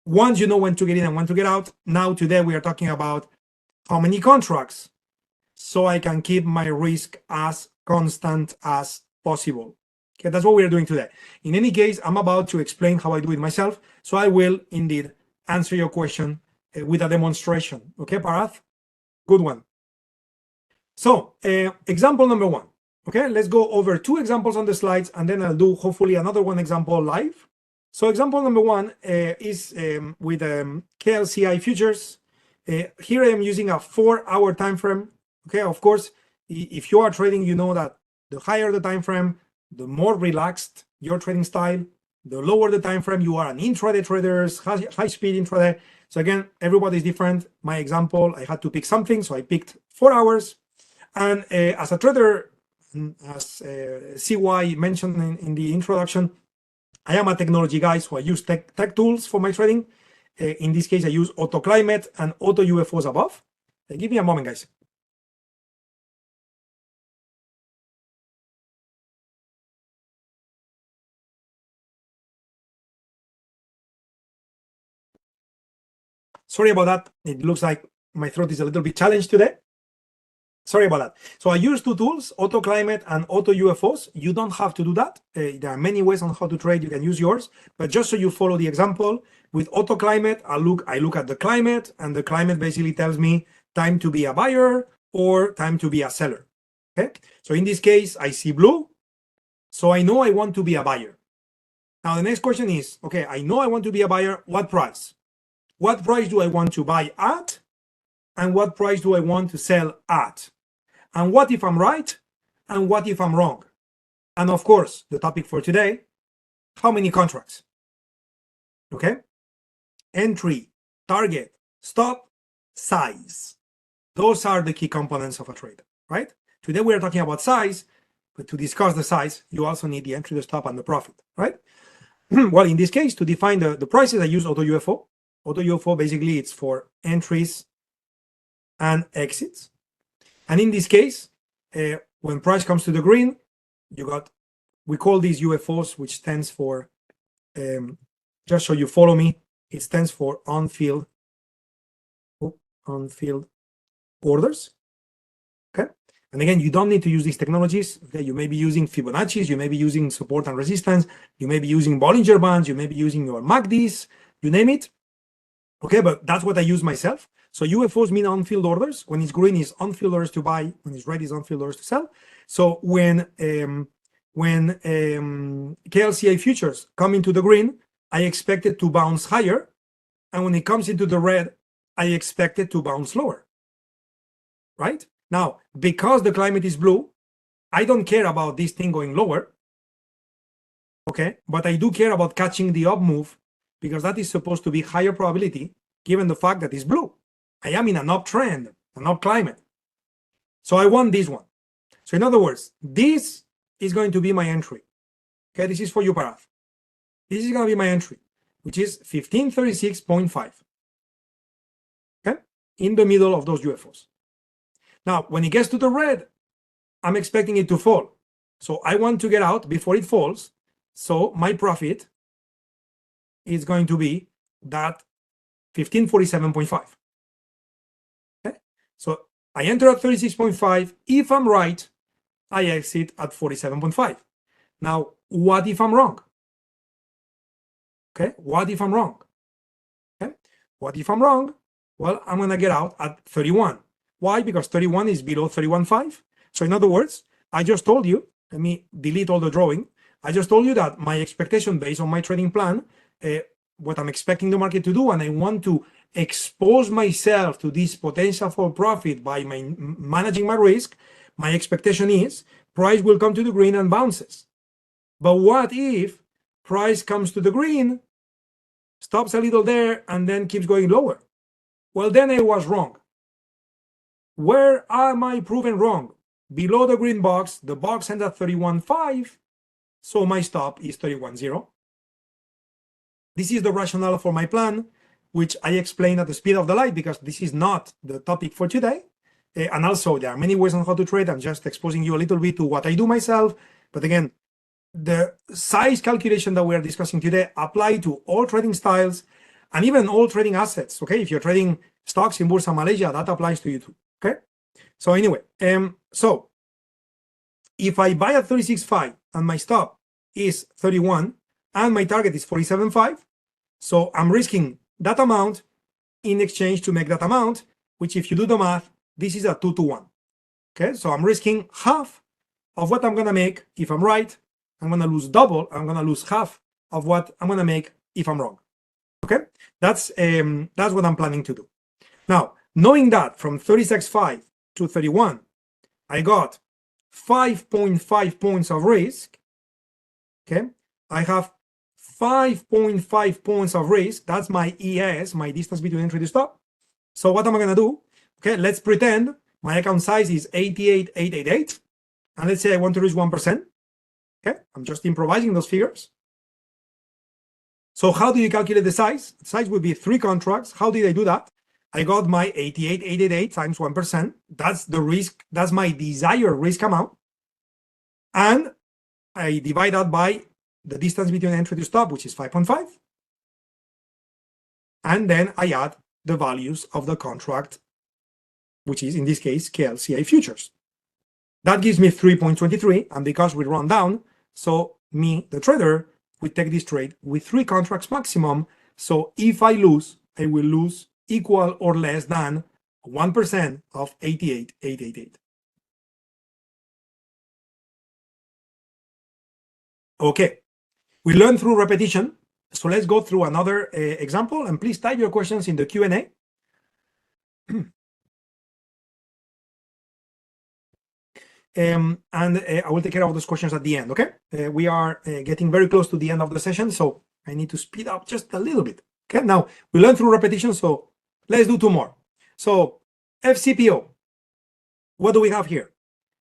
once you know when to get in and when to get out, now today we are talking about how many contracts, so I can keep my risk as constant as possible. Okay, that's what we are doing today. In any case, I'm about to explain how I do it myself, so I will indeed answer your question with a demonstration. Okay, Parath? Good one. So, example number 1. Okay, let's go over 2 examples on the slides, and then I'll do hopefully another one example live. So example number 1 is with KLCI futures. Here I am using a 4-hour time frame. Okay, of course, if you are trading, you know that the higher the time frame, the more relaxed your trading style. The lower the time frame, you are an intraday trader, high speed intraday. So again, everybody is different. My example, I had to pick something, so I picked 4 hours. And as a trader, as CY mentioned in the introduction, I am a technology guy, so I use tech tools for my trading. In this case, I use Auto Climate and Auto UFOs above. Give me a moment, guys. Sorry about that. It looks like my throat is a little bit challenged today. Sorry about that. So I use 2 tools, Auto Climate and Auto UFOs. You don't have to do that. There are many ways on how to trade. You can use yours, but just so you follow the example, with Auto Climate, I look at the climate, and the climate basically tells me time to be a buyer or time to be a seller. Okay. So in this case, I see blue, so I know I want to be a buyer. Now the next question is, okay, I know I want to be a buyer. What price? What price do I want to buy at? And what price do I want to sell at? And what if I'm right? And what if I'm wrong? And of course, the topic for today, how many contracts? Okay. Entry, target, stop, size. Those are the key components of a trade, right? Today we are talking about size, but to discuss the size, you also need the entry, the stop, and the profit, right? Well, in this case, to define the prices, I use Auto UFO. Auto UFO, basically, it's for entries and exits. And in this case, when price comes to the green, we call these UFOs, which stands for, just so you follow me, it stands for on-field orders. Okay. And again, you don't need to use these technologies. Okay, you may be using Fibonacci's, you may be using support and resistance, you may be using Bollinger Bands, you may be using your MACDs, you name it. Okay, but that's what I use myself. So UFOs mean on-field orders. When it's green is on-field orders to buy. When it's red is on-field orders to sell. So when KLCI futures come into the green, I expect it to bounce higher. And when it comes into the red, I expect it to bounce lower. Right? Now, because the climate is blue, I don't care about this thing going lower. Okay, but I do care about catching the up move, because that is supposed to be higher probability given the fact that it's blue. I am in an uptrend, an up climate. So I want this one. So in other words, this is going to be my entry. Okay, this is for you, Parath. This is going to be my entry, which is 1536.5. Okay, in the middle of those UFOs. Now, when it gets to the red, I'm expecting it to fall. So I want to get out before it falls. So my profit is going to be that 1547.5. Okay, so I enter at 36.5. If I'm right, I exit at 47.5. Now, what if I'm wrong? Okay, what if I'm wrong? Okay, what if I'm wrong? Well, I'm going to get out at 31. Why? Because 31 is below 31.5. So in other words, I just told you, let me delete all the drawing. I just told you that my expectation based on my trading plan, what I'm expecting the market to do, and I want to expose myself to this potential for profit by managing my risk. My expectation is price will come to the green and bounces. But what if price comes to the green, stops a little there, and then keeps going lower? Well, then I was wrong. Where am I proven wrong? Below the green box, the box ends at 31.5, so my stop is 31.0. This is the rationale for my plan, which I explain at the speed of the light because this is not the topic for today. And also, there are many ways on how to trade. I'm just exposing you a little bit to what I do myself. But again, the size calculation that we are discussing today apply to all trading styles and even all trading assets. Okay, if you're trading stocks in Bursa Malaysia, that applies to you too. Okay, so anyway, so if I buy at 36.5 and my stop is 31 and my target is 47.5, so I'm risking that amount in exchange to make that amount, which if you do the math, this is a 2-to-1. Okay, so I'm risking half of what I'm gonna make if I'm right. I'm gonna lose double. I'm gonna lose half of what I'm gonna make if I'm wrong. Okay, that's what I'm planning to do. Now, knowing that from 36.5 to 31, I got 5.5 points of risk. Okay, I have 5.5 points of risk. That's my ES, my distance between entry to stop. So what am I gonna do? Okay, let's pretend my account size is 88,888, and let's say I want to reach 1%. Okay, I'm just improvising those figures. So how do you calculate the size? The size would be 3 contracts. How did I do that? I got my 88,888 times 1%. That's the risk. That's my desired risk amount. And I divide that by the distance between entry to stop, which is 5.5. And then I add the values of the contract, which is in this case KLCI futures. That gives me 3.23. And because we run down, so me, the trader, we take this trade with 3 contracts maximum. So if I lose, I will lose equal or less than 1% of 88,888. Okay, we learned through repetition. So let's go through another example, and please type your questions in the Q&A. I will take care of those questions at the end, okay? We are getting very close to the end of the session, so I need to speed up just a little bit. Okay, now we learned through repetition, so let's do 2 more. So FCPO, what do we have here?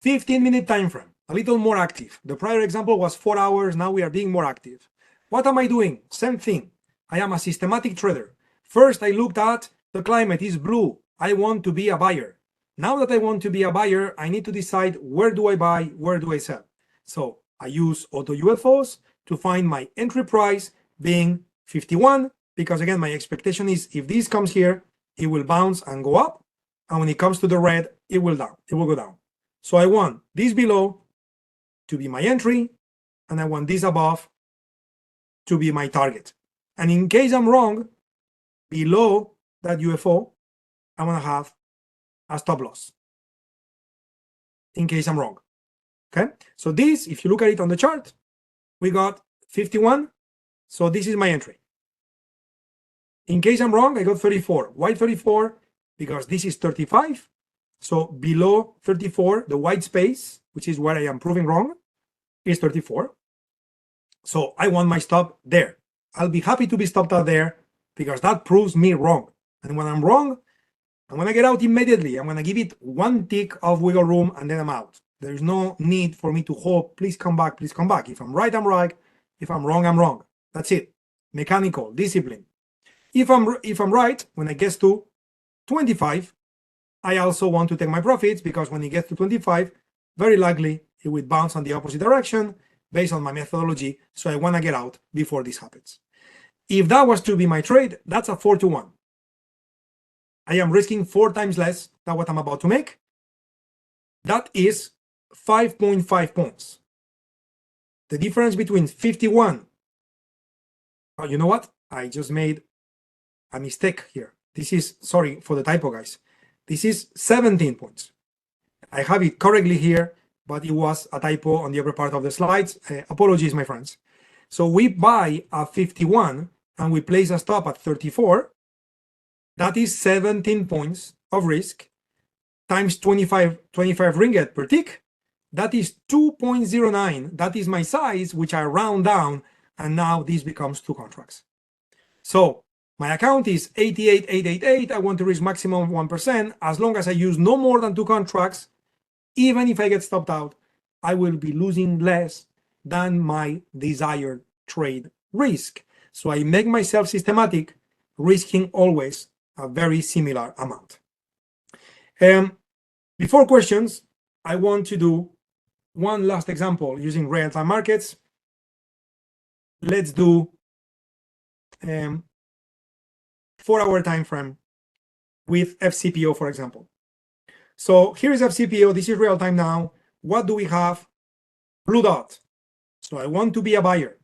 15-minute time frame, a little more active. The prior example was 4 hours, now we are being more active. What am I doing? Same thing. I am a systematic trader. First, I looked at the climate is blue. I want to be a buyer. Now that I want to be a buyer, I need to decide where do I buy, where do I sell. So I use auto UFOs to find my entry price being 51, because again, my expectation is if this comes here, it will bounce and go up. And when it comes to the red, it will go down. So I want this below to be my entry, and I want this above to be my target. And in case I'm wrong, below that UFO, I'm gonna have a stop loss in case I'm wrong. Okay, so this, if you look at it on the chart, we got 51, so this is my entry. In case I'm wrong, I got 34. Why 34? Because this is 35, so below 34, the white space, which is where I am proving wrong, is 34. So I want my stop there. I'll be happy to be stopped out there because that proves me wrong. And when I'm wrong, I'm going to get out immediately. I'm going to give it one tick of wiggle room and then I'm out. There's no need for me to hope, please come back, please come back. If I'm right, I'm right. If I'm wrong, I'm wrong. That's it. Mechanical, discipline. If I'm right, when it gets to 25, I also want to take my profits because when it gets to 25, very likely it will bounce on the opposite direction based on my methodology. So I want to get out before this happens. If that was to be my trade, that's a 4-to-1. I am risking 4 times less than what I'm about to make. That is 5.5 points. The difference between 51. Oh, you know what? I just made a mistake here. This is, sorry for the typo, guys. This is 17 points. I have it correctly here, but it was a typo on the upper part of the slides. Apologies, my friends. So we buy a 51 and we place a stop at 34. That is 17 points of risk times 25 ringgit per tick. That is 2.09. That is my size, which I round down, and now this becomes 2 contracts. So my account is 88,888. I want to reach maximum 1%. As long as I use no more than 2 contracts, even if I get stopped out, I will be losing less than my desired trade risk. So I make myself systematic, risking always a very similar amount. Before questions, I want to do one last example using real-time markets. Let's do 4-hour time frame with FCPO, for example. So here is FCPO. This is real time now. What do we have? Blue dot. So I want to be a buyer,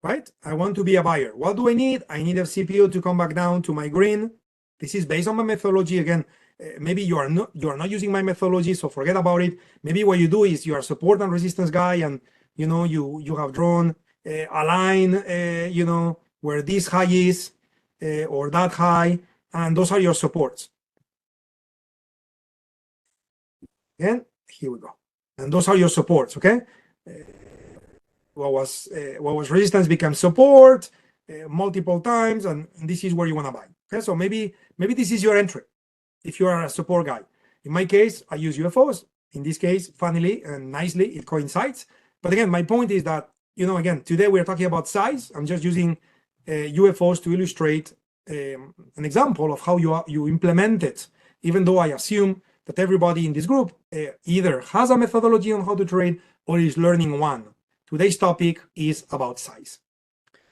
right? I want to be a buyer. What do I need? I need FCPO to come back down to my green. This is based on my methodology. Again, maybe you are not using my methodology, so forget about it. Maybe what you do is you are a support and resistance guy, and you have drawn a line, where this high is or that high, and those are your supports. Again, here we go. And those are your supports, okay? What was resistance becomes support multiple times, and this is where you want to buy. Okay, so maybe this is your entry if you are a support guy. In my case, I use UFOs. In this case, funnily and nicely, it coincides. But again, my point is that, again, today we're talking about size. I'm just using UFOs to illustrate an example of how you implement it, even though I assume that everybody in this group either has a methodology on how to trade or is learning one. Today's topic is about size.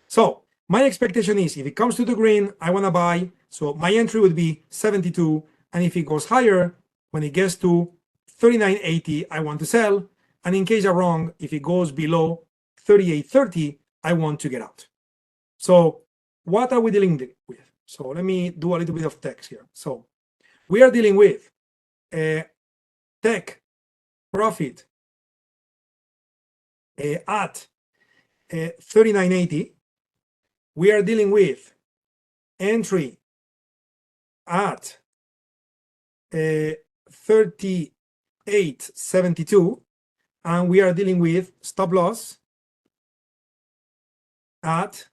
So my expectation is if it comes to the green, I want to buy. So my entry would be 72. And if it goes higher, when it gets to 39.80, I want to sell. And in case I'm wrong, if it goes below 38.30, I want to get out. So what are we dealing with? So let me do a little bit of text here. So we are dealing with take profit at 39.80. We are dealing with entry at 38.72, and we are dealing with stop loss at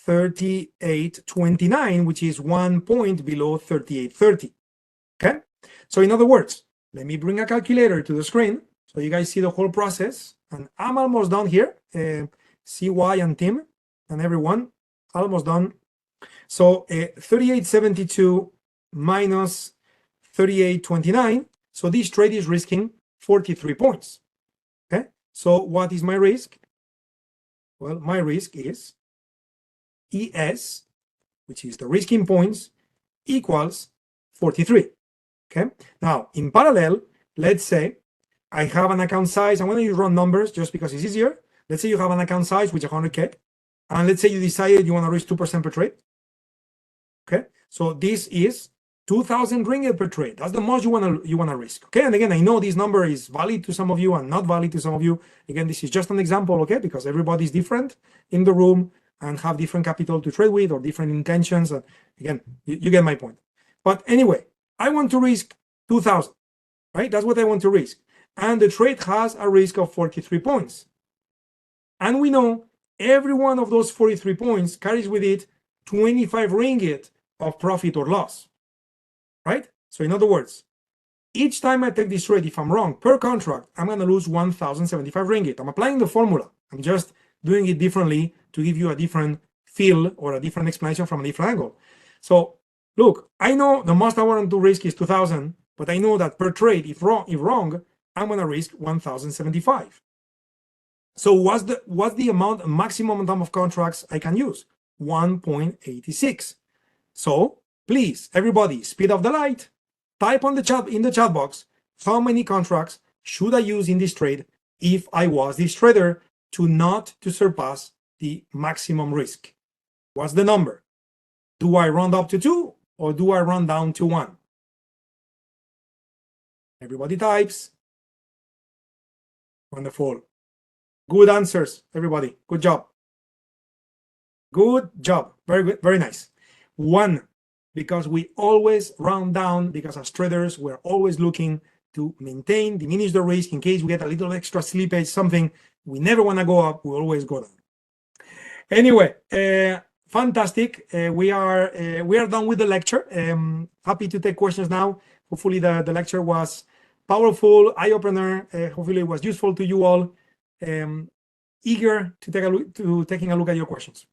38.29, which is 1 point below 38.30. Okay, so in other words, let me bring a calculator to the screen so you guys see the whole process. And I'm almost done here. CY and Tim and everyone, almost done. So 38.72 minus 38.29. So this trade is risking 43 points. Okay, so what is my risk? Well, my risk is ES, which is the risk in points, equals 43. Okay, now in parallel, let's say I have an account size. I'm going to use round numbers just because it's easier. Let's say you have an account size which is 100K, and let's say you decided you want to risk 2% per trade. Okay, so this is 2,000 ringgit per trade. That's the most you want to risk. Okay, and again, I know this number is valid to some of you and not valid to some of you. Again, this is just an example, okay, because everybody is different in the room and have different capital to trade with or different intentions. And again, you get my point. But anyway, I want to risk 2,000, right? That's what I want to risk. And the trade has a risk of 43 points. And we know every one of those 43 points carries with it 25 ringgit of profit or loss. right? So in other words, each time I take this trade, if I'm wrong per contract, I'm going to lose 1,075 ringgit. I'm applying the formula. I'm just doing it differently to give you a different feel or a different explanation from a different angle. So look, I know the most I want to risk is 2,000, but I know that per trade, if wrong, I'm going to risk 1,075. So what's the maximum amount of contracts I can use? 1.86. So please, everybody, speed up the light. Type on the chat in the chat box how many contracts should I use in this trade if I was this trader not to surpass the maximum risk. What's the number? Do I round up to 2 or do I round down to 1? Everybody types. Wonderful. Good answers, everybody. Good job. Good job. Very good. Very nice. 1, because we always round down, because as traders, we're always looking to diminish the risk in case we get a little extra slippage, something. We never want to go up. We always go down. Anyway, fantastic. We are done with the lecture. Happy to take questions now. Hopefully the lecture was powerful, eye-opener. Hopefully it was useful to you all. Eager to taking a look at your questions.